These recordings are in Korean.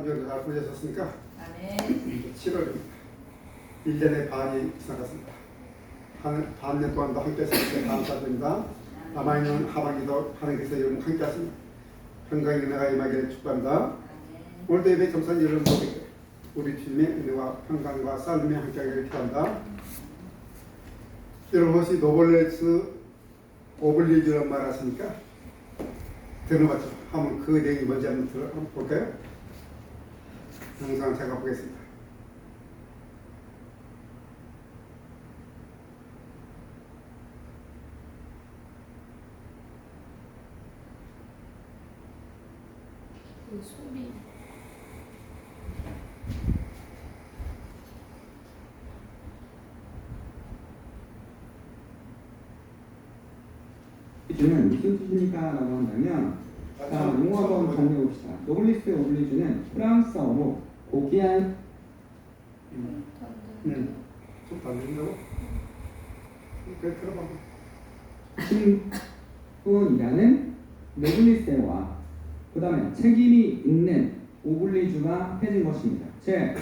한 주간 잘 보내셨습니까? 아멘. 7월입니다. 1년의 반이 지나갔습니다. 반년 동안도 함께 했으니까 감사드립니다. 남아있는 하반기도 하나님께서 여러분 함께 하십니다. 평강의 은혜가 임하기를 축복합니다. 오늘도 예배 점선 여러분 모두에게 우리 주님의 은혜와 평강과 싸움에 함께하기를 기도합니다. 여러분 혹시 노블레스 오블리주란 말 아십니까? 들어봤죠? 한번 그 내용이 뭔지 한번 볼까요? 영상 제가 보겠습니다. 그 소리. 주는 무슨 뜻입니까? 라고 한다면 자, 용어 한번 정리해 봅시다. 노블리스 오블리주는 프랑스어로 고귀한 좀 받는다고? 그래 들어봐. 신분이라는 노블리스와 그 다음에 책임이 있는 오블리주가 해진 것입니다. 즉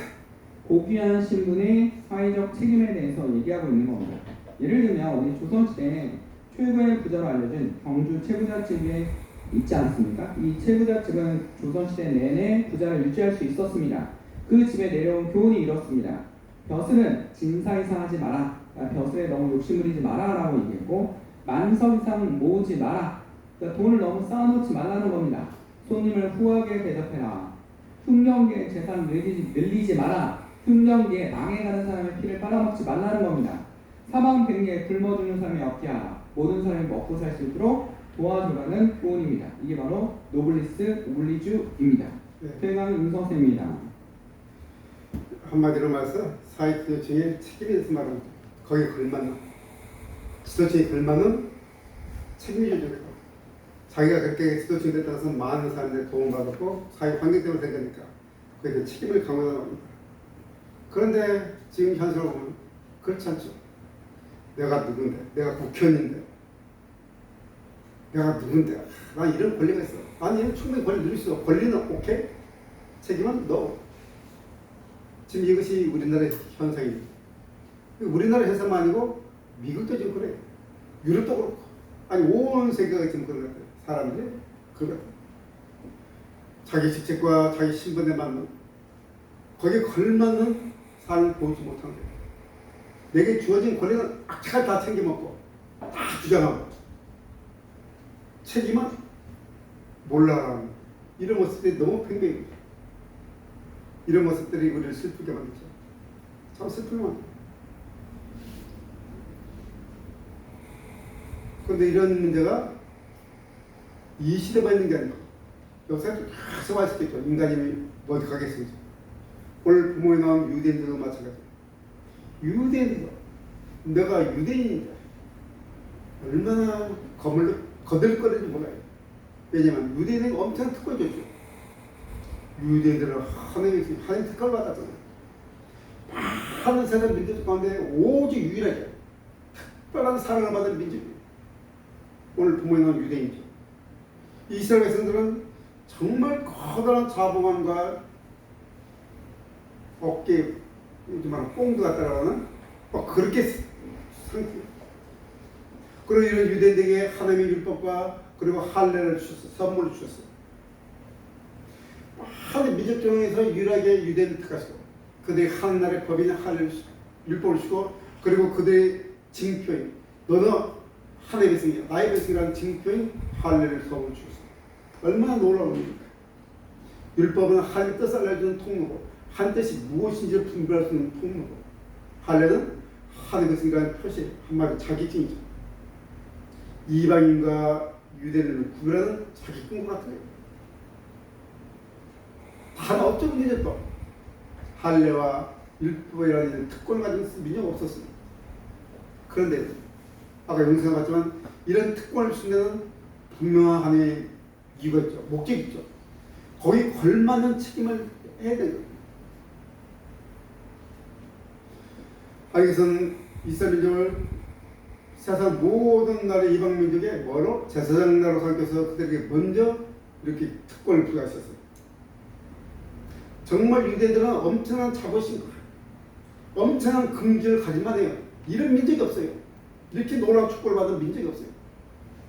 고귀한 신분의 사회적 책임에 대해서 얘기하고 있는 겁니다. 예를 들면 우리 조선시대에 최고의 부자로 알려진 경주 최부잣집에 있지 않습니까? 이 최부잣집은 조선시대 내내 부자를 유지할 수 있었습니다. 그 집에 내려온 교훈이 이렇습니다. 벼슬은 진사 이상 하지 마라. 벼슬에 너무 욕심부리지 마라 라고 얘기했고, 만석 이상 모으지 마라. 그러니까 돈을 너무 쌓아놓지 말라는 겁니다. 손님을 후하게 대접해라. 흉년기에 재산 늘리지 마라. 흉년기에 망해가는 사람의 피를 빨아먹지 말라는 겁니다. 사방백리에 굶어 죽는 사람이 없게 하라. 모든 사람이 먹고 살 수 있도록 도와주라는 교훈입니다. 이게 바로 노블리스 오블리주입니다. 최강 윤선생입니다. 한마디로 말해서 사회 지도층의 책임에 대해서 말합니다. 거기에 걸맞는 지도층에 걸맞는 책임을 져야 되고, 자기가 그렇게 지도층에 따라서 많은 사람들의 도움을 받았고 사회 환경 때문에 된 거니까 그에 대한 책임을 강화하는 겁니다. 그런데 지금 현실을 보면 그렇지 않죠. 내가 누군데, 내가 국회의원인데, 내가 누군데, 난 이런 권리가 있어. 아니, 이런 충분히 권리 누릴 수 있어. 권리는 오케이, 책임은 너. 지금 이것이 우리나라의 현상입니다. 우리나라 현상만 아니고 미국도 지금 그래. 유럽도 그렇고. 아니, 온 세계가 지금 그런 것 같아요. 사람들이 그런 것 같아요. 자기 직책과 자기 신분에 맞는, 거기에 걸맞는 삶을 보지 못한 거예요. 내게 주어진 권리는 악착 다 챙겨먹고 다 주장하고 책임은 몰라라는 이런 모습들이 너무 팽팽합니다. 이런 모습들이 우리를 슬프게 만들죠. 참 슬프게 만들죠. 그런데 이런 문제가 이 시대만 있는 게 아니고 역사에 계속 와 있었겠죠. 인간이 어디 가겠습니까? 오늘 부모에 나온 유대인들도 마찬가지예요. 유대인들, 내가 유대인인데 얼마나 거들거리는지 몰라요. 왜냐면 유대인은 엄청 특권이 줬죠. 유대인들은 하나님 특권을 받았잖아요. 많은 세상 민족 가운데 오직 유일하게 특별한 사랑을 받은 민족이에요. 오늘 부모에 나온 유대인이죠. 이스라엘 백성들은 정말 커다란 자부감과 어깨에 요즘 말하는 뽕도 같다라고 하는 그렇게 상태. 그리고 이런 유대인에게 하나님의 율법과 그리고 할례를 주셨어요. 선물을 주셨어요. 하나님 민족 중에서 유일하게 유대인을 택하시고 그들의 하나님의 법인 할례를 율법을 주시고 그리고 그들의 징표인 너는 하나님의 백성이야 나의 백성이라는 징표인 할례를 선물을 주셨어요. 얼마나 놀라운 일입니까? 율법은 하나님의 뜻을 알려주는 통로고 한 뜻이 무엇인지를 분별할 수 있는 통로고 할례는 하나님의 백성이라는 표시 한마디로 자격증이죠. 이방인과 유대인을 구별하는 자격증과 같은 거예요. 단 어쩌고 율법 할례와 율법이라는 특권을 가진 민족은 없었습니다. 그런데 아까 영상에 봤지만 이런 특권을 주는 분명한 하나의 이유가 있죠. 목적이 있죠. 거기 걸맞는 책임을 해야 되는 거예요. 하나님께서는 이스라엘 민족을 세상 모든 나라의 이방 민족에 뭐로? 제사장 나라로 삼켜서 그들에게 먼저 이렇게 특권을 부여하셨어요. 정말 유대인들은 엄청난 자부심과 엄청난 긍지를 가지만 해요. 이런 민족이 없어요. 이렇게 놀라운 축복을 받은 민족이 없어요.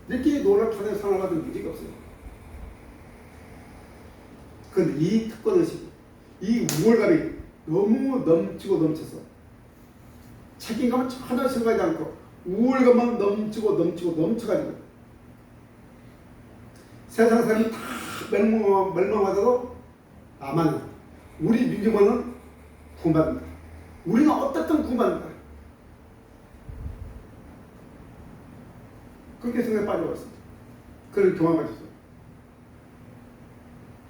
이렇게 놀라운 하나님의 사랑을 받은 민족이 없어요. 그런데 이 특권의식, 이 우월감이 너무 넘치고 넘쳐서 책임감은 전혀 생각하지 않고 우월감만 넘치고 넘쳐가지고 세상 사람이 다 멸망하더라도 아만 우리 민족만은 구원받는다. 우리는 어떻든 구원받는다. 그렇게 생각에 빠져버렸습니다. 그런 경험을 가졌어요.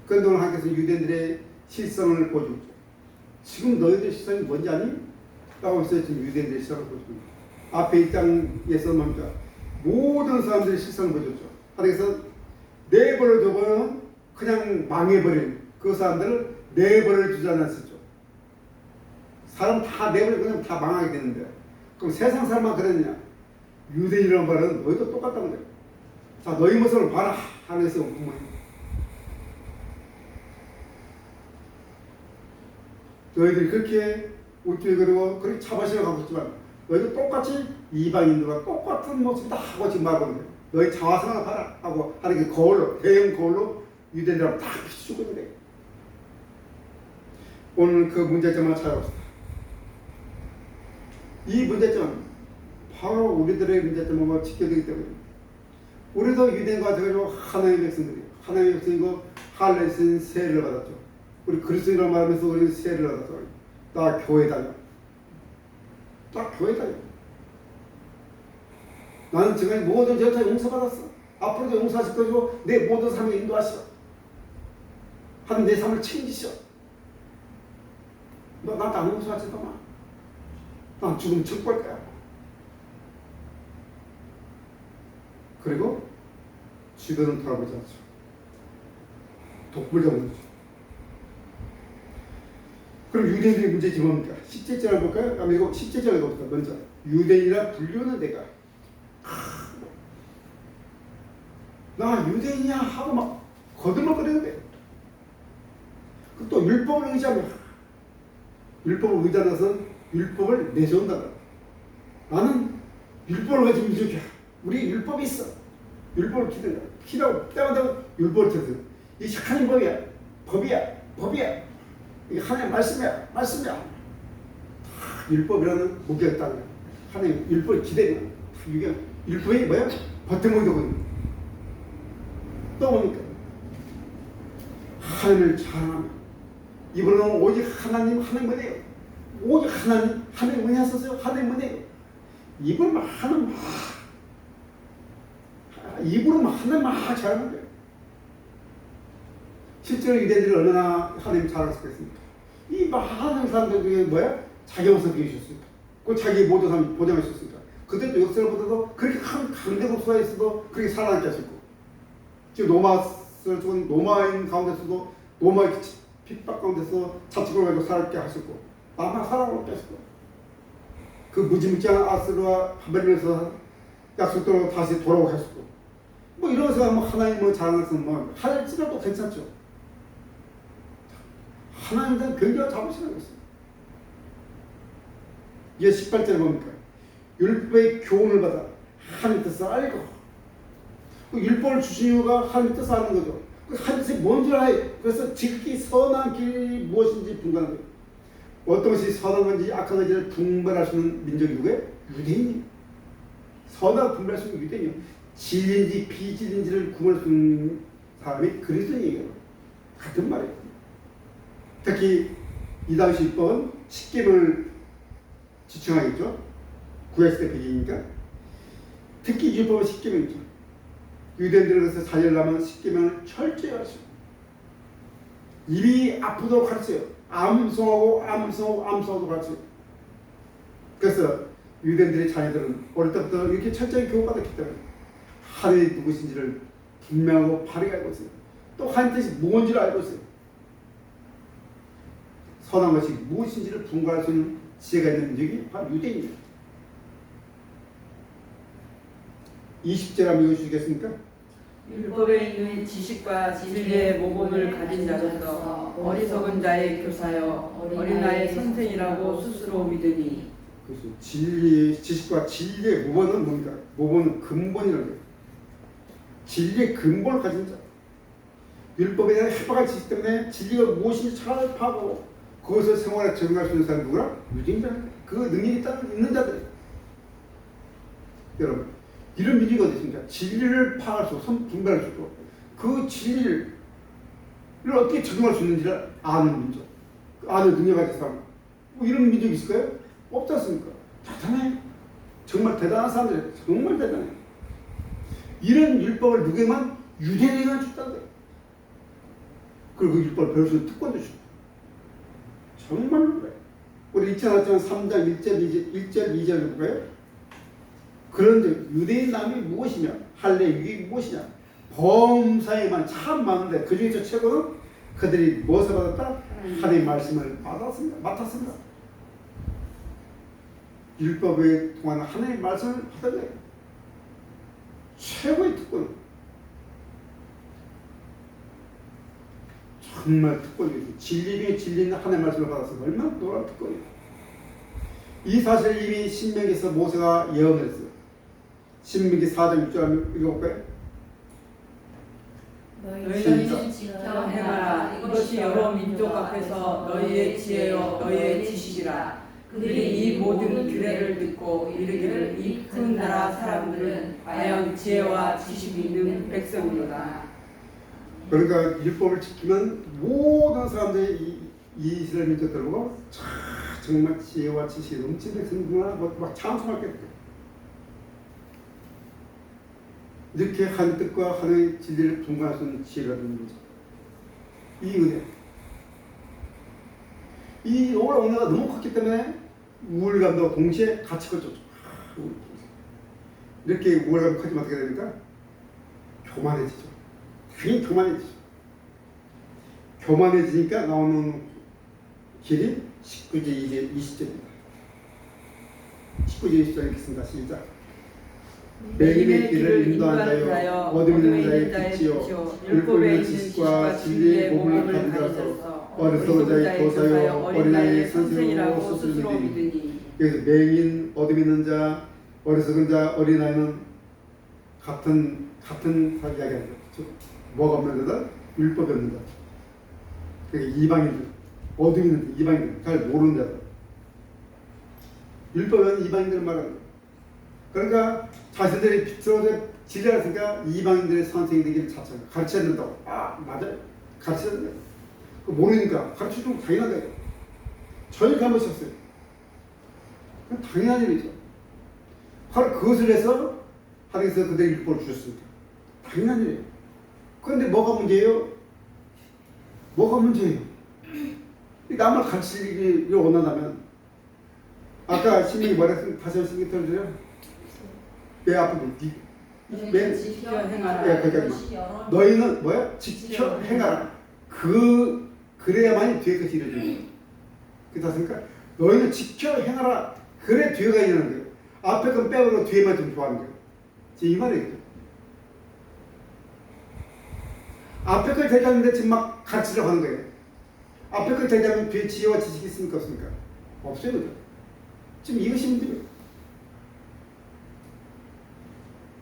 그런데 오늘 하나님께서 유대인들의 실성을 보여주죠. 지금 너희들 실성이 뭔지 아니? 라고 해서 지금 유대인들의 실성을 보여주고 앞에 1장에서 뭡니까? 모든 사람들의 실성을 보여줬죠. 하나님께서 내버려 둬버리면 그냥 망해버린 그 사람들을 내버려 주지 않았었죠. 사람 다 내버려 그냥 다 망하게 되는데 그럼 세상 사람만 그랬냐? 유대인이라는 말은 너희도 똑같다는 거예요. 자, 너희 모습을 봐라. 하늘에서 온 부모님. 너희들이 그렇게 웃기고 그렇게 자부심을 갖고 있지만 너희도 똑같이 이방인들과 똑같은 모습이다 하고 지금 말하고 있는데 너희 자화상을 봐라 하고 하는 게 거울로 대형 거울로 유대인들하고 다 비추고 있는데 오늘 그 문제점을 찾아봅시다. 이 문제점 바로 우리들의 문제점을 지켜드리기 때문에 우리도 유대인과 같아가지고 하나님의 백성들이 하나님의 백성이고 할례신 세례를 받았죠. 우리 그리스도인이라고 말하면서 우리는 세례를 받았죠. 나 교회 다녀. 나 교회 다녀. 나는 지금 모든 죄 다 용서받았어. 앞으로도 용서하실 거고 내 모든 삶을 인도하시오. 하는 내 삶을 챙기시오. 너 나한테 안 용서하지도 마. 난 죽으면 책볼 거야. 그리고 주변은 돌아보지 않죠. 독불적인 거죠. 그럼 유대인들의 문제점이 뭡니까? 10제째를 볼까요? 그럼 이거 10제째를 볼까요? 먼저 유대인이라 불리우는 내가 나 유대인이야 하고 막 거들먹거리는데 또 율법을 의지하며 율법을 의지하면서 율법을 내세운다. 나는 율법을 가지고 민족이야. 우리 율법이 있어. 율법을 기대라. 기다고 때마다 율법을 찾으세요. 이 하나님 법이야. 이게 하나님 말씀이야. 율법이라는 무게가 있다는 거야. 하나님 율법을 기대는 이게 율법이 뭐야? 버텨먹이 되거든요. 또 뭡니까? 하나님을 자랑하며 이번에는 오직 하나님만 해요. 오직 하나님만 하셨어요. 하나님만 해요. 입으로만 하나님만 잘하는 거예요. 실제로 유대인들이 얼마나 하나님 잘할 수 있겠습니까? 이 많은 사람들 중에 뭐야? 자기 모습 보여주셨습니까? 그 자기 모든 삶 보장하셨습니까? 그들도 역사를 보더라도 그렇게 큰 강대국수가 있어도 그렇게 살아남게 하셨고 지금 노마인 가운데서도 노마의 핍박 가운데서 자축을 가지고 살게 하셨고 아마 살아남게 하셨고 그 무지무지한 아스르와 바벨론에서 약속대로 다시 돌아오게 하셨고 뭐 이런 생각 하나님은 자랑해서 할지라도 괜찮죠. 하나님에 대한 굉장한 자부심을 가졌어요. 이게 18절에 뭡니까? 율법의 교훈을 받아 하나님 뜻을 알고 그 율법을 주신 이유가 하나님 뜻을 아는 거죠. 그 하나님 뜻이 뭔지 알아요. 그래서 지극히 선한 길이 무엇인지 분간하는 거예요. 어떤 것이 선한 건지 악한 건지를 분별할 수 있는 민족이 누구예요? 유대인이에요. 선악을 분별할 수 있는 유대인이에요. 진리인지 비진리인지를 구분할 수 있는 사람이 그리스도인이에요. 같은 말이에요. 특히 이 당시 율법은 십계명을 지칭하겠죠. 구약시대 배경이니까. 특히 율법은 십계명이죠. 유대인들을 그래서 살려려면 십계명을 철저히 하시고 입이 아프도록 가르쳐요. 암송하고 가르쳐요. 그래서 유대인들의 자녀들은 어릴 때부터 이렇게 철저히 교육받았기 때문에 하나님이 누구신지를 분명하고 바르게 알고 있어요. 또 하나님 뜻이 무엇인지를 알고 있어요. 선한 것이 무엇인지를 분간할 수 있는 지혜가 있는 민족이 바로 유대인입니다. 20절 한번 읽어주시겠습니까? 율법에 있는 지식과 진리의 모범을 가진 자로서 어리석은 자의 교사여 어린아이의 선생이라고 스스로 믿으니. 그래서 진리, 지식과 진리의 모범은 뭡니까? 모범은 근본이라는 거예요. 진리의 근본을 가진 자. 율법에 대한 해박한 지식 때문에 진리가 무엇인지 잘 파고 그것을 생활에 적용할 수 있는 사람이 누구라? 유대인자는 그 능력이 있는 자들. 여러분, 이런 민족이 어디 있습니까? 진리를 파악할 수 있고 분별할 수 있고 그 진리를 어떻게 적용할 수 있는지를 아는 민족, 아는 능력을 가진 사람. 뭐 이런 민족이 있을까요? 없지 않습니까? 대단해. 정말 대단한 사람들이에요. 정말 대단해. 이런 율법을 누구에만 유대인에게만 줬다는 거예요. 그리고 그 율법을 배울 수 있는 특권도 주고. 정말로 그래요. 우리 2000년 3장 1절 2절 볼까요? 그런즉 유대인 남이 무엇이며 할례 유익이 무엇이냐? 범사에만 참 많은데 그 중에서 최고는 그들이 무엇을 받았다? 하나님의 말씀을 맡았습니다. 율법에 통한 하나님의 말씀을 받은 거예요. 최고의 특권. 정말 특권이죠. 진리 중에 진리 있는 하나님의 말씀을 받았으면 얼마나 놀라운 특권이에요. 이 사실을 이미 신명기에서 모세가 예언을 했어요. 신명기 4장 6절 읽어볼까요? 너희는 지켜 행하라. 이것이 여러 민족 앞에서 너희의 지혜요 너희의 지식이라. 그들이 이 모든 규례를 듣고 이르기를 이 큰 나라 사람들은 과연 지혜와 지식이 있는 백성이로다. 그러니까 율법을 지키면 모든 사람들이 이 이스라엘 민족들 보고 정말 지혜와 지식이 넘치는 백성이구나 막 찬송할 게 돼요. 이렇게 한 뜻과 하나의 진리를 분간할 수 있는 지혜가 되는 거죠. 이 은혜. 이 오늘 은혜가 너무 컸기 때문에 우월감도 동시에 같이 컸죠. 이렇게 우월감이 커지면 어떻게 됩니까? 교만해지죠. 당연히 교만해지죠. 교만해지니까 나오는 길이 19절 20절입니다. 19절 20절 읽겠습니다. 시작. 매일의 길을 인도하는 자여 어둠 있는 자의 빛이요 율법에 있는 지식과 진리의 모범을 가진 자로서 어리석은 자의 교사요 어린아이의 선생이라고 스스로 믿으니. 여기서 맹인, 어둠 있는 자, 어리석은 자, 어린아이는 같은 이야기하는 거죠. 뭐가 없는 자다? 율법이 없는 자. 그러니까 이방인들, 어둠 있는 자, 이방인들, 잘 모르는 자들. 율법은 이방인들을 말하는 거예요. 그러니까 자신들이 빛으로 진리하니까 이방인들의 선생이 되기를 자체가 가르쳐야 된다고. 아 맞아요. 가르쳐야 된다. 모르니까 가르쳐주면 당연한 거예요. 저희 잘못이었어요. 당연한 일이죠. 바로 그것을 해서 하나님께서 그들에게 율법을 주셨습니다. 당연한 일이에요. 그런데 뭐가 문제예요? 뭐가 문제예요? 남을 가르치기를 원한다면 아까 신명이 뭐랬으면 다시 한번 신경 들어주세요. 왜 앞으로 왜 지켜 행하라. 그러니까 너희는 뭐야? 지켜 행하라. 그래야만이 뒤에 것이 이루어지는 거예요. 그렇습니까? 너희는 지켜 행하라. 그래 뒤에가 일어나는 거예요. 앞에 건 빼고 뒤에만 좀 좋아하는 거예요. 지금 이 말이에요. 앞에 걸 대자는데 지금 막 가르치려고 하는 거예요. 앞에 걸 대자면 뒤에 지혜와 지식이 있습니까? 없습니까? 없어요. 그죠? 지금 이것이 문제예요.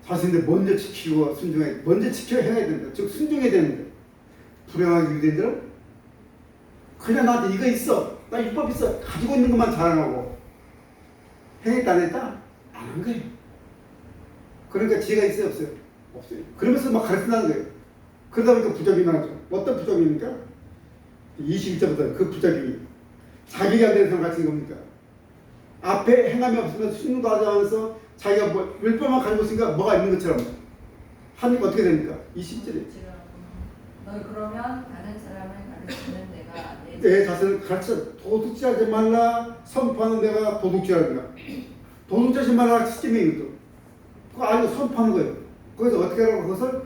자신들 먼저 지키고 순종해, 먼저 지켜 행해야 된다. 즉 순종해야 되는데 불행한 유대인들은 그냥 나한테 이거 있어, 나 율법 있어, 가지고 있는 것만 자랑하고 행했다 안 했다? 안 한 거예요. 그러니까 지혜가 있어요 없어요? 없어요. 그러면서 막 가르친다는 거예요. 그러다 보니까 부작용이 나죠. 어떤 부작용입니까? 21절부터 그 부작용이 자기가 안 되는 사람 가르치는 겁니까? 앞에 행함이 없으면 순종도 하지 않아서 자기가 뭐 율법만 가지고 있으니까 뭐가 있는 것처럼 하니까 어떻게 됩니까? 20절에 너희 그러면 다른 사람을 가르치는 내가 내 자신을 가르쳐 도둑질하지 말라 선포하는 내가 도둑질하는가 도둑질하지 말라 시스템이 거죠. 그거 아니고 선포하는 거예요. 거기서 어떻게 하라고 그것을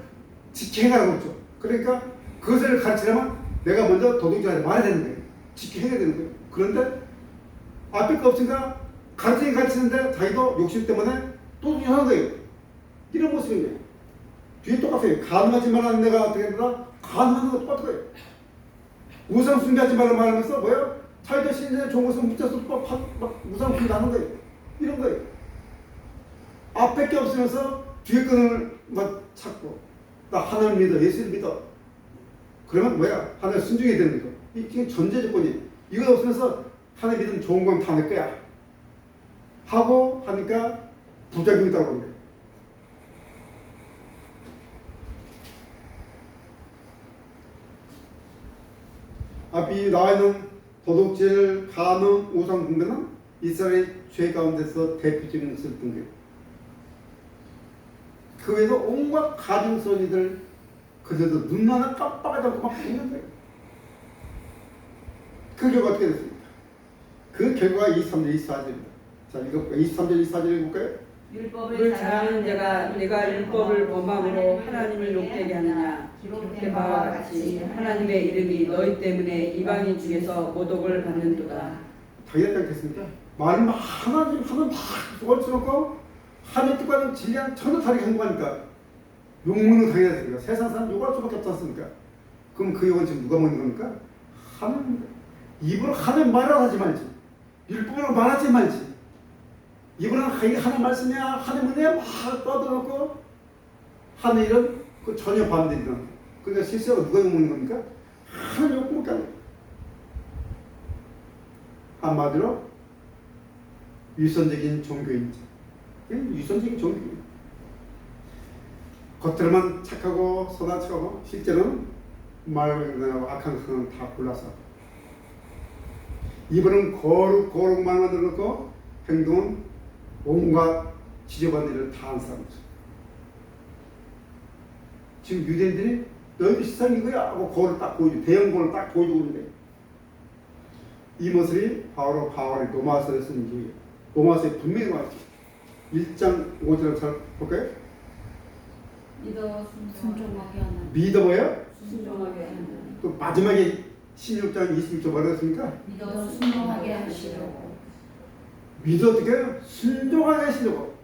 지켜행하라고 했죠. 그러니까 그것을 가르치려면 내가 먼저 도둑질하지 말아야 되는 거예요. 지켜행해야 되는 거예요. 그런데 앞에 거 없으니까 가르치는데 자기도 욕심 때문에 도둑질하는 거예요. 이런 모습인 거예요. 뒤에 똑같아요. 가늠하지 말라는 내가 어떻게 했더라? 가늠하는 거 똑같은 거예요. 우상 숭배하지 말라 말하면서 뭐예요? 자기가 신전에 좋은 것을 묻혀서 막 우상 숭배하는 거예요. 이런 거예요. 앞에 게 없으면서 뒤에 끈을 막 찾고 나 하나님 믿어, 예수를 믿어. 그러면 뭐야? 하나님 순종해야 되는 거. 이게 전제 조건이. 이거 없으면서 하나님 믿으면 좋은 건 다 내 거야. 하고 하니까 부작용이 있다고 하는 거예요. 앞이 나와 있는 도둑질, 간음, 우상 숭배는 이스라엘 죄 가운데서 대표적인 것을 본 거예요. 그 외에도 온갖 가증성이들 그들도 눈 하나 깜빡하지 않고 막 있는 거예요. 그 결과 어떻게 됐습니까? 그 결과가 23절 24절입니다. 자, 이거 23절 24절 읽을까요? 율법을 잘하는 자가 내가 율법을 범함으로 하나님을 욕되게 하느냐 기록된 바와 같이 하나님의 이름이 너희 때문에 이방인 중에서 모독을 받는도다. 당연하지 않겠습니까? 말을 막 하나님 막 쏘아쳐놓고 하나님 뜻과는 진리한 전혀 다르게 행동하니까 욕먹는 거 당연하지 않습니까? 세상 사람 욕할 수밖에 없지 않습니까? 그럼 그 욕은 지금 누가 먹는 겁니까? 하나님. 입으로 하나님 말을 하지 말지, 율법으로 말하지 말지. 이번은 하나님 말씀이야, 하나님 은혜야 막 떠들어놓고 하는 일은 그 전혀 반대인 거. 그러니까 실제로 누가 욕먹는 겁니까? 하나님 욕먹게 하는 거예요. 한마디로 유선적인 종교인자. 유선적인 종교인. 겉으로만 착하고 선한 척하고 실제로는 말하고 악한 것은 다 골라서 입으로는 거룩만 만들어놓고 행동은 온갖 지저분한 일을 다 하는 사람이죠. 지금 유대인들이 너희들 세상 이거야 하고 거울을 딱 보여주고 대형 거울을 딱 보여주고 있는데 이 모습이 바로 바울이 로마서에 쓴 얘기예요. 로마서에 분명히 나왔죠. 1장 5절을 잘 볼까요? 믿어 순종하게 하는 믿어 뭐예요? 순종하게 하는 또 마지막에 16장 26절 뭐라 했습니까? 믿어 순종하게 하시려고 믿어 어떻게 해요? 순종하게 하시려고.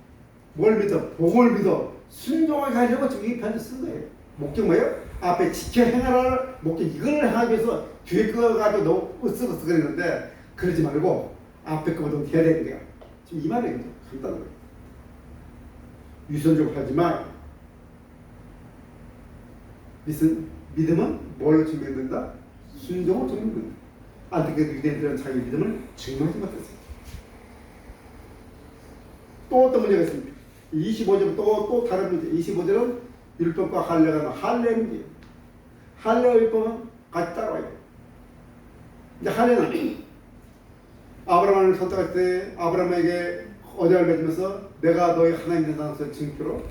뭘 믿어? 복을 믿어. 순종하게 하려고 지금 이 편지 쓴 거예요. 목적 뭐예요? 앞에 지켜 행하라 목적 이걸 하기 위해서 뒤에 거 가지고 너무 으쓱으쓱거리는데 그러지 말고 앞에 거보다 해야 되는 거야. 지금 이 말이에요. 간단한 거예요. 유선적으로 하지 마. 믿음은 뭘로 증명된다? 순종을 증명된다. 안타깝게도 유대인들은 자기 믿음을 증명하지 못했어요. 또 어떤 문제가 있습니까? 25절 또 다른 문제. 25절은 율법과 할례가 할례 문제. 할례와 율법은 같이 따라와요. 이제 할례는 아브라함을 선택할 때 아브라함에게 언약을 맺으면서 내가 너희 하나님 된다는 것을 증표로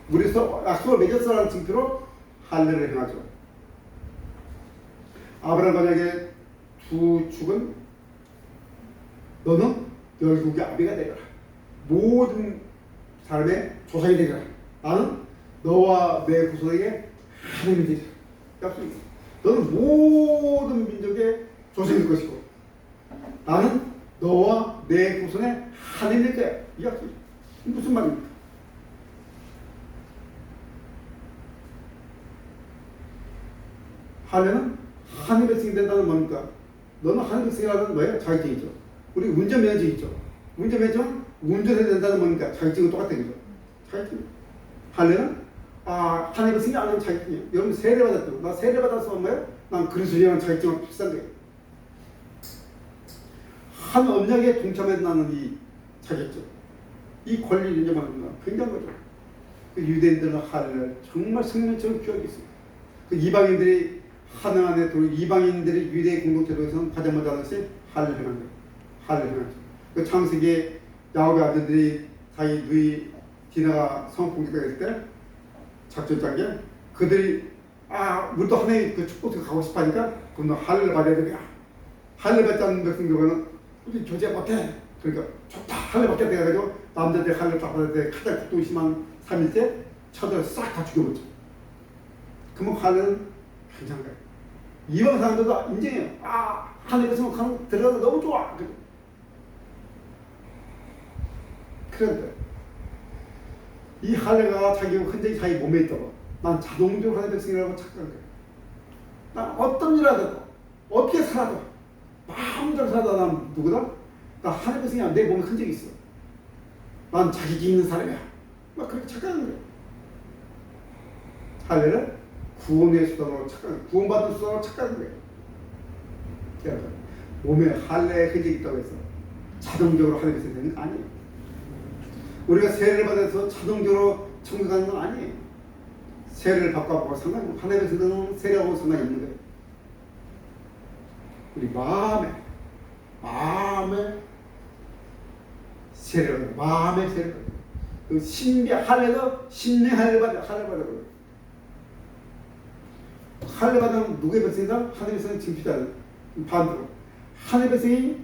우리 약속을 맺었어라는 증표로 할례를 행하죠. 아브라함 언약의 두 축은 너는 열국의 아비가 되리라. 모든 사람의 조상이 되리라. 나는 너와 내 후손에게 하나님이 되리라. 약속이다. 너는 모든 민족의 조상이 될 것이고 나는 너와 내 후손의 하나님이 될 거야. 이 약속이다. 무슨 말입니까? 할례는 하나님의 백성이 된다는 뭡니까? 너는 하나님의 백성이라는 뭐예요? 자격증이죠. 우리 운전면허증 있죠. 운전면허증은 운전해야 된다는 뭡니까? 자격증은 똑같은 거죠. 자격증. 할례는 하나님의 백성이 아니면 자격증이에요. 여러분 세례 받았죠? 나 세례 받아서 뭐예요? 난 그리스도인이라는 자격증은 비싼 거예요. 한 언약에 동참한다는 이 자격증. 이 권리를 인정하는 건 굉장한 거죠. 그 유대인들은 할례를 정말 생명처럼 귀하게 했어요. 그 이방인들이 하나님 안에 이방인들이 유대 공동체로서는 가장 먼저 하는 것이 할례를 하는 거예요. 할례를 하는 거죠. 그 창세기에 야곱의 아들들이 자기 누이 디나가 성공기가 했을 때 작전 짠 게 그들이 우리도 하나님 그 축복을 가고 싶어 하니까 그럼 너 할례를 받아야 되냐. 할례 받지 않는 백성들은 우리 교제 못해. 그러니까 좋다. 할례 받게 돼가지고 남자들 할례 딱 받을 때 가장 국동이 심한 3일째 처들 싹 다 죽여버렸죠. 그러면 할례는 괜찮은 거예요. 이방 사람들도 인정해요. 하나님의 성공 들어가서 너무 좋아. 그런데 이 할례가 자기 흔적이 자기 몸에 있다고 난 자동적으로 하나님의 백성이라고 착각한 거야. 난 어떤 일 하든 어떻게 살아도 마음대로 살아도 난 누구다? 나 하나님의 백성이야. 내 몸에 흔적이 있어. 난 자격이 있는 사람이야. 막 그렇게 착각하는 거야. 할례는 구원의 수단으로 착각, 구원받은 수단으로 착각하는 거야. 여러분, 몸에 할례의 흔적이 있다고 해서 자동적으로 하나님의 백성이 되는 건 아니에요. 우리가 세례를 받아서 자동적으로 천국 가는 건 아니에요. 세례를 받고 상관이 없고 하나님의 백성은 세례하고 상관이 없는 거예요. 우리 마음에 세례를 마음에 세례를 받아요. 그 신비 할례도 신내 할례 받아요. 할례 받으면 누구의 백성이다? 하나님의 백성이 증표자. 반대로 하나님의 백성이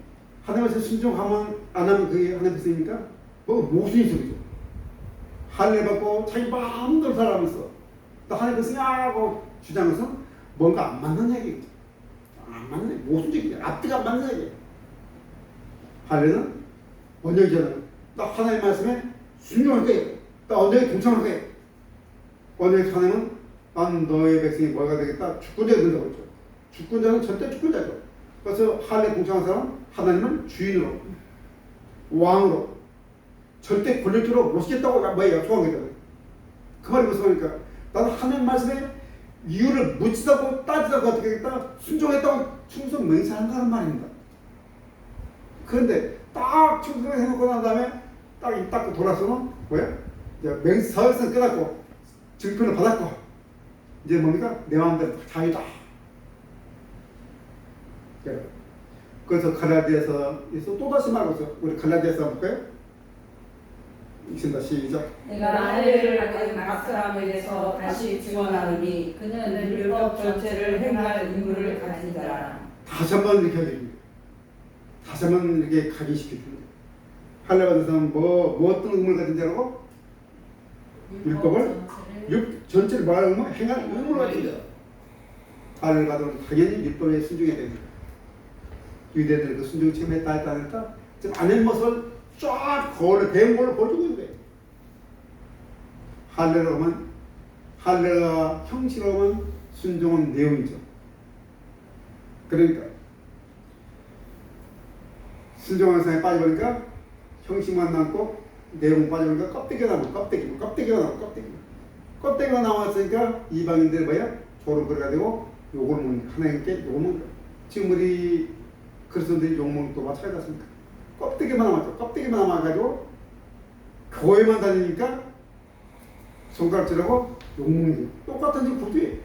하나님의 백성 순종하면 안 하면 그게 하나님의 백성입니까? 뭐 모순이 소리죠. 할례 받고 자기 마음대로 살아가면서 또 하나님의 백성이 하고 주장해서 뭔가 안 맞는 얘기겠죠. 안 맞는 모순적이야. 앞뒤가 안 맞는 얘기야. 할례는 언약이잖아요. 나 하나님의 말씀에 순종할 거예요. 나 언약에 동참할 거예요. 언약에 하나님은 난 너의 백성이 뭐가 되겠다. 주권자가 된다고 했죠. 주권자는 절대 주권자죠. 그래서 할례 동참한 사람은 하나님은 주인으로 왕으로 절대 권력적으로 모시겠다고 뭐야 약속한 거잖아요. 그 말이 무슨 말입니까? 나는 하나님 말씀에 이유를 묻지다고 따지다고 어떻게 하겠다. 순종했다고 충성 맹세한다는 말입니다. 그런데 딱 충성을 해놓고 난 다음에 딱 입 닫고 돌아서는 뭐야? 이제 사회성 끝났고 증표를 받았고 이제 뭡니까? 내 마음대로 자유다. 그래서 갈라디아서 또다시 말하고 있어. 우리 갈라디아서 한번 볼까요? 읽습니다. 시작. 내가 할례를 받은 각 사람에게서 다시 증언하노니 그는 율법 전체를 행할 의무를 가진 자라. 다시 한번 이렇게 하겠습니다. 다시 한번 이렇게 각인시켜줍니다. 할례 받은 사람은 뭐 어떤 의무를 가진 자라고? 율법을 전체를 말하면 행할 의무를 가진 자. 할례를 받으면 당연히 율법에 순종해야 됩니다. 유대들 그 순종 체험했다 했다 했다 지금 안의 모습을 쫙 거울에 배운 걸로 보여주고 있는 거예요. 할례로 하면 할례가 형식으로 하면 순종은 내용이죠. 그러니까 순종하는 사람이 빠져버리니까 형식만 남고 내용 빠져버리니까 껍데기가 남고 껍데기가 나왔으니까 이방인들 뭐야? 조롱거리가 되고 욕을 먹는 하나님께 욕을 먹는 거예요. 지금 우리 그리스도인들이 욕먹는 것도 마찬가지입니다. 껍데기만 남았죠. 껍데기만 남아가지고 교회만 다니니까 손가락질하고 욕먹는 거예요. 똑같은 지금 구조예요.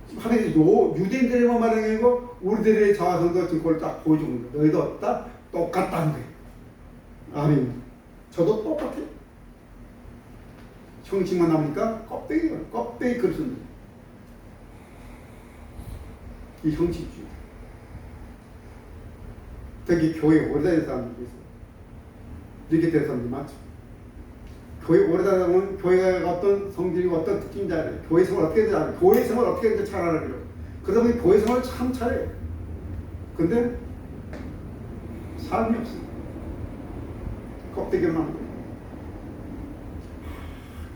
지금 하나님이 유대인들에만 말하는 게 아니고 우리들의 자화성도 지금 그걸 딱 보여주는 거예요. 너희도 없다? 똑같다는 거예요. 아멘. 저도 똑같아요. 형식만 남으니까 껍데기 그리스도인들. 이 형식주의. 특히 교회 오래 다니는 사람들이 있어요. 이렇게 된 사람들이 많죠. 교회 오래 다니다 보면 교회가 어떤 성질이고 어떤 특징인지 알아요. 교회 생활 어떻게 되는지 알아요. 교회 생활 어떻게 되는지 잘 알아요. 그러다 보니 교회 생활 참 잘해요. 근데 삶이 없어요. 껍데기만 하는 거예요.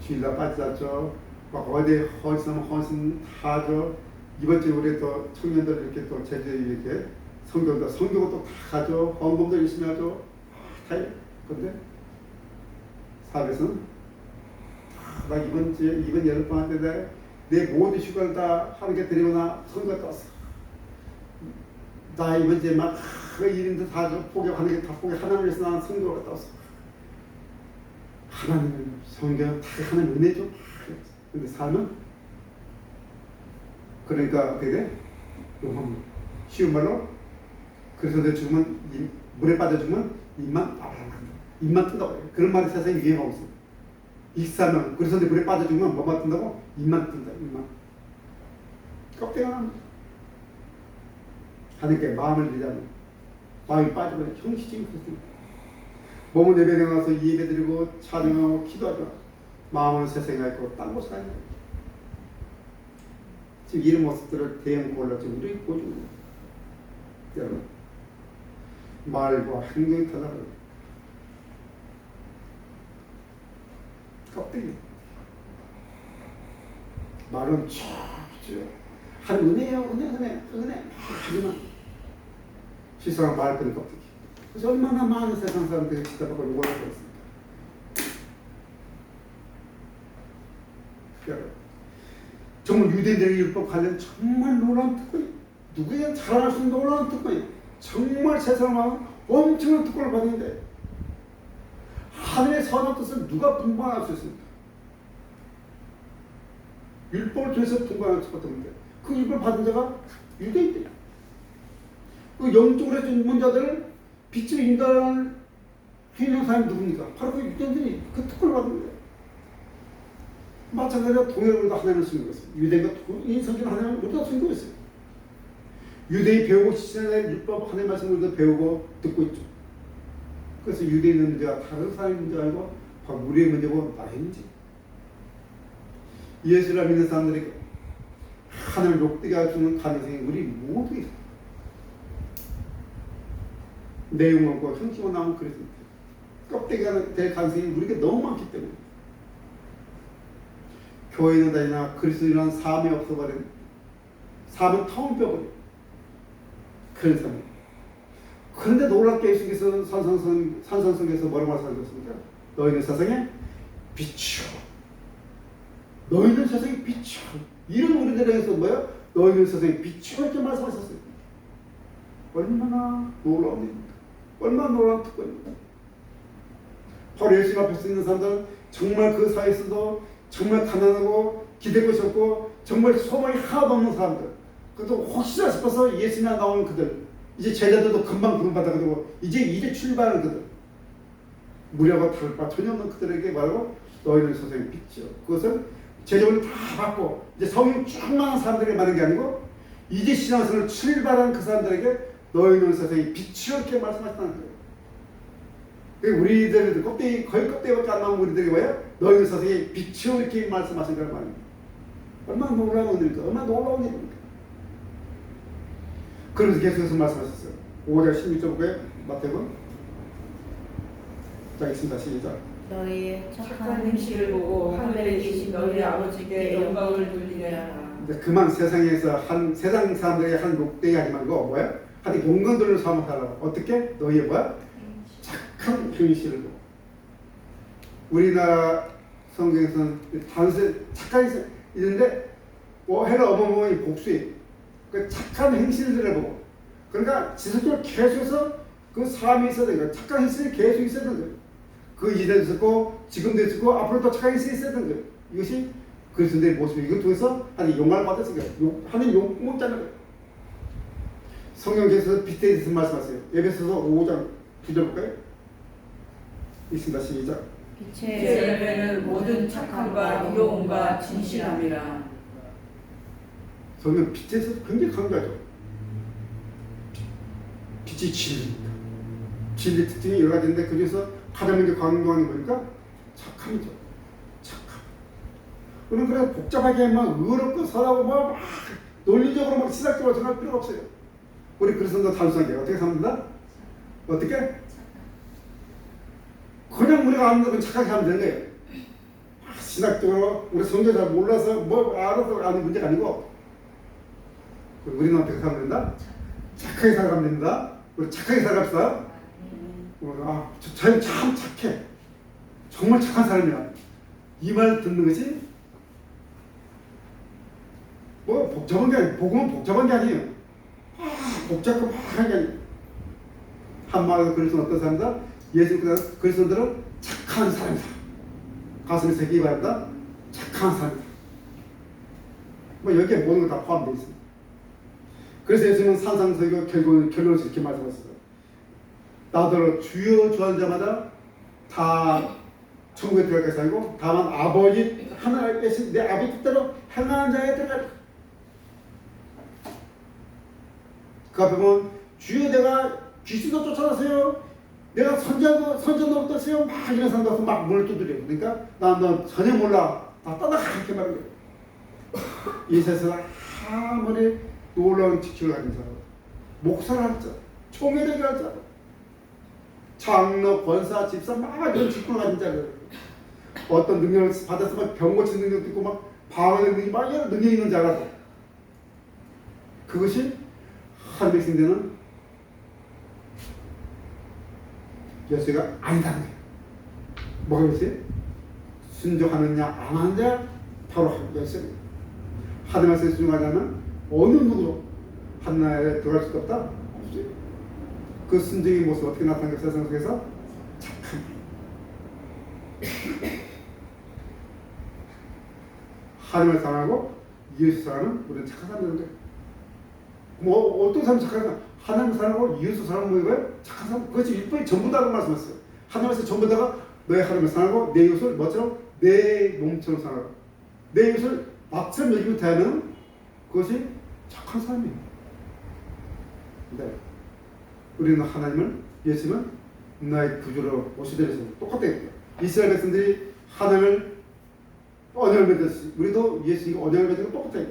주일날 빠지자죠. 막 어디 허심하면 허심 하죠. 이번 주에 우리 또 청년들 이렇게 또 제주에 이렇게 성경도 또 다 가죠. 헌금도 열심히 하죠. 다 해요. 근데 사업에서는 나 이번 여름방학 때 내 모든 휴가를 다 하루에 드리거나 선거 떴어. 나 이번 주에 막 일인데 다 포기하는 게 다 포기 하나님을 위해서 나는 성경을 갔다 왔어. 하나님 성경 다 하나님 은혜죠. 근데 삶은 그러니까 어떻게 돼? 용합니다. 쉬운 말로 그래서 내 죽으면 물에 빠져 죽으면 입만 뜬다고 해요. 그런 말이 세상에 유행하고 있어요. 익사면 그래서 내 물에 빠져 죽으면 뭐만 뜬다고? 입만 뜬다. 입만. 껍데기가 납니다. 하나님께 마음을 드리자면 마음이 빠지면 형식적인 그렇습니다. 몸은 예배당에 가서 예배드리고 찬양하고 기도하죠. 마음은 세상에 가 있고 딴 곳에 가 있는 거예요. 지금 이런 모습들을 대형 골라 지금 우리 보여주는 거예요. 여러분 말과 행동이 달라요. 껍데기. 말은 쫙 줘요. 한 은혜요, 은혜. 하지만 실상은 말 끊을 껍데기. 그래서 얼마나 많은 세상 사람들이 지켜보고 욕을 하고 있습니다. 여러분, 정말 유대인들의 율법 관련 정말 놀라운 특권이 누구에게 자랑할 수 있는 놀라운 특권이 정말 세상에 엄청난 특권을 받는데 하늘의 선한 뜻을 누가 분간할 수 있습니까? 율법을 통해서 분간할 수 없는데 그 율법을 받은 자가 유대인들. 그 영적으로 전문 자들을 빛을 인도하는 해놓은 사람이 누굽니까? 바로 그 유대인들이 그 특권을 받는 거예요. 마찬가지로 동일으로도 하나님을 숨긴 것입니다. 유대인과 인성적인 하나님을 우리가 숨기고 있어요. 유대인이 배우고 지지난해 율법 하나님의 말씀을 우리도 배우고 듣고 있죠. 그래서 유대인의 문제가 다른 사람의 문제가 아니고 바로 우리의 문제고 나의 문제. 예수를 믿는 사람들에게 하나님을 욕되게 할 수 있는 가능성이 우리 모두에 있어요. 내용 없고 형식만 나오면 그렇습니다. 껍데기가 될 가능성이 우리에게 너무 많기 때문에 교회는 다니나 그리스도인은 삶이 없어버린 삶은 텅 뼈버린 그런 삶이에요. 그런데 놀랍게 예수께서 산상성에서 뭐라고 말씀하셨습니까? 너희는 세상에 빛이요. 너희는 세상에 빛이요. 이런 우리들에게서 뭐야? 너희는 세상에 빛이요 이렇게 말씀하셨어요. 얼마나 놀라운 일입니까? 얼마나 놀라운 특권입니까? 바로 예수 앞에 서 있는 사람들은 정말 그 사이에서도 정말 가난하고 기댈 것이 없고 정말 소망이 하나도 없는 사람들. 그래도 혹시나 싶어서 예수님이 나오는 그들. 이제 제자들도 금방 부름받아가지고 이제 출발하는 그들. 무료가 다를 바 전혀 없는 그들에게 말하고 너희는 세상의 빛이요. 그것은 제자들을 다 받고 이제 성령 충만한 사람들에게 말하는 게 아니고 이제 신앙생활을 출발한 그 사람들에게 너희는 세상의 빛이요 이렇게 말씀하셨다는 거예요. 우리들 껍데기 거의 껍데기밖에 안 나온 우리들이 뭐예요? 너희는 세상에 빛이요 이렇게 말씀하신 거란 말입니다. 얼마나 놀라운 일입니까? 얼마나 놀라운 일입니까? 그러면서 계속해서 말씀하셨어요. 5절 16절에 마태복음 자 있습니다. 시작. 너희의 착한 행실을 보고 하늘에 계신 너희 아버지께 영광을 돌리라. 그만 세상에서 세상 사람들에게 한 욕되게 하지 말고 뭐야? 한 영광 돌리는 삶을 하라고. 어떻게? 너희의 뭐야? 착한 행실을 보고. 우리나라 성경에서는 단순 착한 행실 있는데 해라 어머머니 복수에 그 착한 행실들을 보고. 그러니까 지속적으로 계속해서 그 삶이 있어야 되는 거예요. 착한 행실이 계속 있어야 되는 거예요. 그 이전에도 있었고 지금도 있었고 앞으로도 착한 행실이 있어야 되는 거예요. 이것이 그리스도의 모습이에요. 이걸 통해서 하나님 영광을 받았으니까 하나님 욕 먹자는 거예요. 성경에서 빛에 대해서 말씀하세요. 에베소서 5장 9절 볼까요? 있습니다. 시작. 빛의 열매는 모든 착함과 의로움과 진실함이라. 성경 빛에서 굉장히 강조하죠. 빛이 진리입니다. 진리 특징이 여러 가지인데 그중에서 가장 먼저 강조하는 거니까 착함이죠. 착함. 우리는 그래 복잡하게 막 의롭고 선하고 막 논리적으로 막 시각적으로 생각할 필요가 없어요. 우리 그리스도인도 단순하게 어떻게 삽니다? 어떻게? 그냥 우리가 아는 건 착하게 하면 되는 거예요. 신학적으로 우리 성경 잘 몰라서 뭐 알아서 아는 문제가 아니고 우리는 어떻게 살면 된다? 착하게 살아가면 된다. 우리 착하게 살아갑시다. 저 참 착해. 정말 착한 사람이야. 이 말 듣는 것이 뭐 복잡한 게 아니에요. 복음은 복잡한 게 아니에요. 복잡하고 한 게 아니에요. 한마디로 그리스도는 어떤 사람이다? 예수 그리스도들은 착한 사람이다. 가슴에 새기기 바란다. 착한 사람이다. 뭐 여기에 모든 거 다 포함되어 있습니다. 그래서 예수님은 산상설교 결론을 이렇게 말씀하셨어요. 나더러 주여 주한 자마다 다 천국에 들어갈 것이 아니고 다만 아버지 하나님 계신 내 아버지 뜻대로 행하는 자에 들어가리라. 그 앞에 보면 주여 내가 귀신도 쫓아가세요. 내가 선전도 어떠세요? 막 이런 사람도 와서 막 문을 두드려요. 그러니까 너 전혀 몰라. 다 떠나가 이렇게 말하는 거예요. 이 세상에 아무리 놀라운 직책을 가진 사람, 목사를 할 자, 총회를 할 자, 장로, 권사, 집사 막 이런 직분을 가진 자들, 어떤 능력을 받아서 막 병 고치는 능력도 있고 막 방어의 능력이 막 여러 능력이 있는 줄 알아도 그것이 한 백성되는 열쇠가 아니다는 거예요. 뭐가 열쇠? 순종하느냐 안 하느냐 바로 열쇠입니다. 하나님 말씀에 순종하자면 어느 누구도 하나님에 들어갈 수가 없다. 없어요. 그 순종의 모습 어떻게 나타나는 게 세상 속에서 착한 하나님을 사랑하고 예수 사랑하는 우리는 착한 사람들인데 뭐 어떤 사람이 착한 사람? 하나님을 사랑하고 예수 사랑하는 거예요? 착한 사람. 그것이 율법이 전부 다라고 말씀했어요. 하나님께서 전부 다가 너의 하나님을 사랑하고 내 이웃을 뭐처럼 내 몸처럼 사랑하고 내 이웃을 나처럼 여기고 대하면 그것이 착한 사람이에요. 네. 우리는 하나님을 예수님은 나의 구주로 모시되어서 똑같아요. 이스라엘 백성들이 하나님을 언약을 맺었지. 우리도 예수님과 언약을 맺은 거 똑같아요.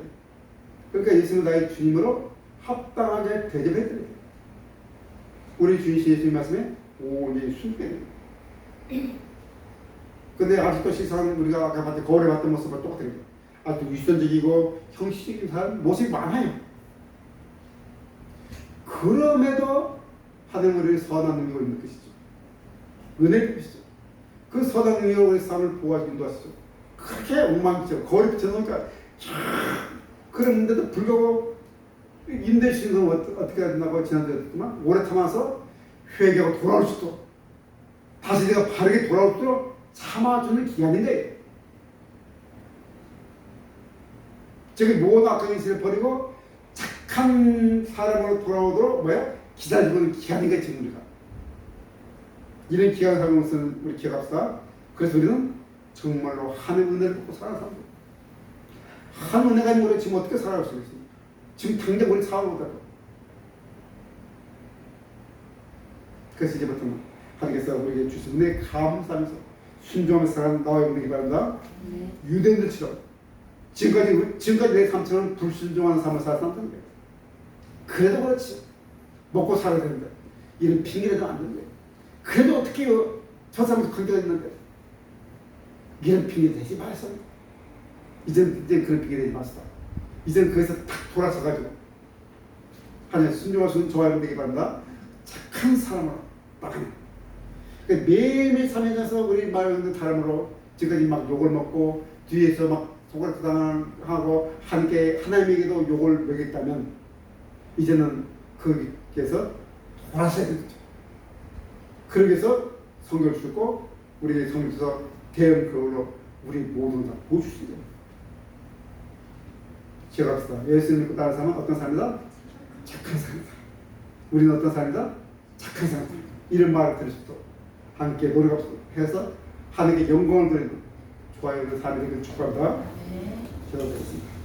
그러니까 예수님은 나의 주님으로 합당하게 대접해드려요. 우리 주인 예수님 말씀에 온전히 순종해요. 근데 아직도 세상 우리가 아까 봤던 거울에 봤던 모습과 똑같아요. 아주 위선적이고 형식적인 사람 모습이 많아요. 그럼에도 하나님 우리를 선한 능력을 있는 것이죠. 은혜의 것이죠. 그 선한 능력으로 우리 삶을 보호하시고 인도하시죠. 그렇게 엉망이죠. 거울에 비춰놓으니까 그런데도 불구하고 임대 주인은 어떻게 해야 된다고 지난주에 했지만 오래 참아서 회개하고 돌아올 수도 다시 내가 바르게 돌아올 수 있도록 참아주는 기간인데 저기 모든 악한 인생을 버리고 착한 사람으로 돌아오도록 기다리는 기간인가 지금 우리가 이런 기간 살는 것은 우리 기억합시다. 그래서 우리는 정말로 하나님의 은혜를 받고 살아가는 사람들. 하나님의 은혜가 아니면 우리 지금 어떻게 살아갈 수 있습니까? 지금 당장 우리 살아가고 있다고. 그래서 이제부터는 하나님께서 우리에게 주신 은혜 감사하면서 순종하면서 살아가는 나와 여러분에게 바랍니다. 유대인들처럼 지금까지 내 삶처럼 불순종하는 삶을 살았다는 거예요. 그래도 그렇지. 먹고 살아야 되는데 이런 핑계를 안 되는데 그래도 어떻게 해요? 저 사람도 관계가 있는데 이런 핑계 대지 마세요. 이제 그런 핑계 대지 마시다. 이제는 거기서 탁 돌아서가지고 하나님 순종하시는 저와 여러분에게 바랍니다. 착한 사람으로 나가는 그러니까 매일매일 삶에서 우리 말하는 사람으로 지금까지 막 욕을 먹고 뒤에서 막 속을 당하고 하나님에게도 욕을 먹였다면 이제는 거기에서 돌아서야 되죠. 그러기 위해서 성경을 주고 우리에게 성경을 주셔서 대응 그걸로 우리 모두를 다 보여주시죠. 기억합시다. 예수님 믿고 따르는 사람은 어떤 사람이다? 착한 사람이다. 우리는 어떤 사람이다? 착한 사람이다. 이런 말을 들을 수도 함께 노력해서 하나님께 영광을 드리는 좋아요 삶이 되기를 축복합니다. 기도하겠습니다.